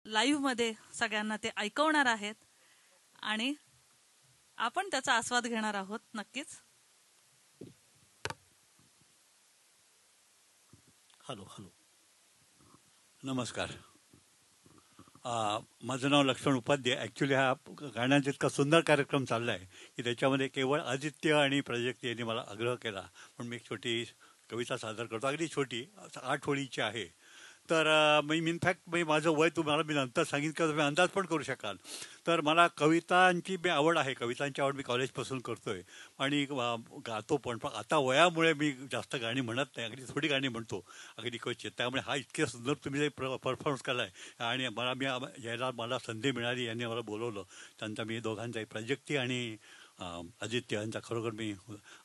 लाईव्हमध्ये सगळ्यांना ते ऐकवणार आहेत आणि आपण त्याचा आस्वाद घेणार आहोत नक्कीच. हॅलो हॅलो, नमस्कार. माझं नाव लक्ष्मण उपाध्याय. ॲक्च्युली हा गाण्याचा इतका सुंदर कार्यक्रम चालला आहे की त्याच्यामध्ये केवळ आदित्य आणि प्राजक्ती यांनी मला आग्रह केला पण मी एक छोटी कविता सादर करतो, अगदी छोटी, 8 ओळीची आहे. तर मी इनफॅक्ट माझं वय तुम्हाला मी नंतर सांगेन किंवा तुम्ही अंदाज पण करू शकाल. तर मला कवितांची आवड आहे, कवितांची आवड मी कॉलेजपासून करतो आहे आणि गातो पण. आता वयामुळे मी जास्त गाणी म्हणत नाही, अगदी थोडी गाणी म्हणतो, अगदी क्वचित. त्यामुळे हा इतके सुंदर तुम्ही जे परफॉर्मन्स केला आहे आणि यायला मला संधी मिळाली, यांनी मला बोलवलं, त्यांचा मी दोघांचाही, प्राजक्ती आणि आदित्य यांचा खरोखर मी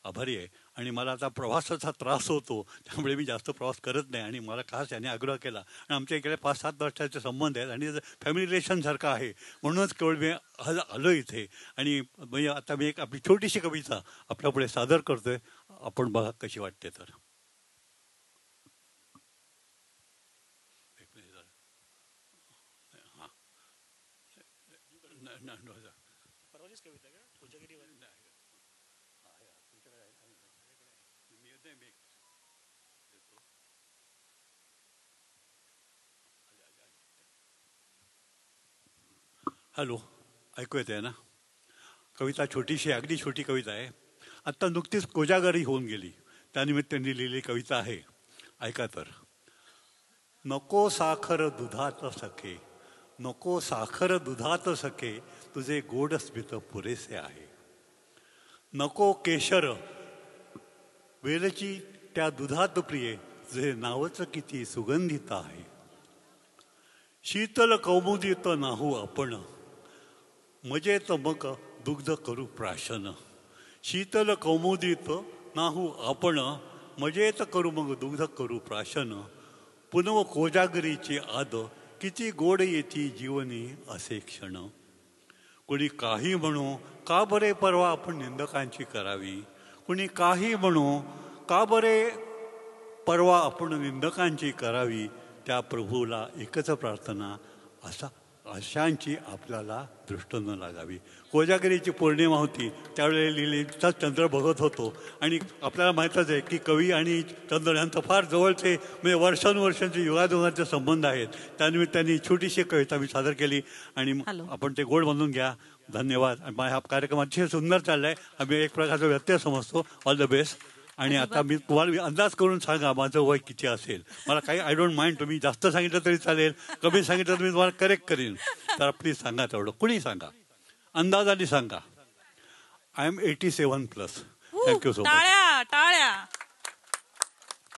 आभारी आहे. आणि मला आता प्रवासाचा त्रास होतो त्यामुळे मी जास्त प्रवास करत नाही आणि मला खास याने आग्रह केला. आणि आमच्या इकडे 5-7 वर्षाचे संबंध आहेत आणि फॅमिली रिलेशनसारखं आहे, म्हणूनच केवळ मी आलो इथे. आणि म्हणजे आता मी एक आपली छोटीशी कविता आपल्यापुढे सादर करतोय, आपण बघा कशी वाटते. तर हॅलो, ऐकू येते ना? कविता छोटीशी, अगदी छोटी कविता आहे. आत्ता नुकतीच कोजागरी होऊन गेली, त्यानिमित्ताने लिहिलेली कविता आहे. ऐका तर. नको साखर दुधात सखे, नको साखर दुधात सखे, तुझे गोड स्मित पुरेसे आहे. नको केशर वेलची त्या दुधात प्रिये, तुझे नावच किती सुगंधित आहे. शीतल कौमुदीत नाहू आपण, मजेत मग दुग्ध करू प्राशन. शीतल कौमुदीत नाहू आपण, मजेत करू मग दुग्ध करू प्राशन. पुनव कोजागरीची आद, किती गोड येती जीवनी असे क्षण. कुणी काही म्हणू का बरे परवा आपण निंदकांची करावी. कुणी काही म्हणू का बरे परवा आपण निंदकांची करावी. त्या प्रभूला एकच प्रार्थना, अशांची आपल्याला दृष्ट न लागावी. कोजागिरीची पौर्णिमा होती, त्यावेळेला लिहिलेचा चंद्र बघत होतो. आणि आपल्याला माहीतच आहे की कवी आणि चंद्र यांचं फार जवळचे, म्हणजे वर्षानुवर्षांचे युगायुगांचे संबंध आहेत. त्यानिमित्ताने छोटीशी कविता मी सादर केली आणि आपण ते गोड बांधून घ्या. धन्यवाद. हा कार्यक्रम अतिशय सुंदर चालला आहे, आम्ही एक प्रकारचा व्यत्यय समजतो. All the best. आणि आता मी तुम्हाला अंदाज करून सांगा माझं वय किती असेल. मला काही आय डोंट माइंड, तुम्ही जास्त सांगितलं तरी चालेल, कमी सांगितलं तर मी तुम्हाला करेक्ट करीन. तर प्लीज सांगा तेवढं, कुणी सांगा, अंदाजाने सांगा. I am 87+. Thank you so much. टाळ्या टाळ्या.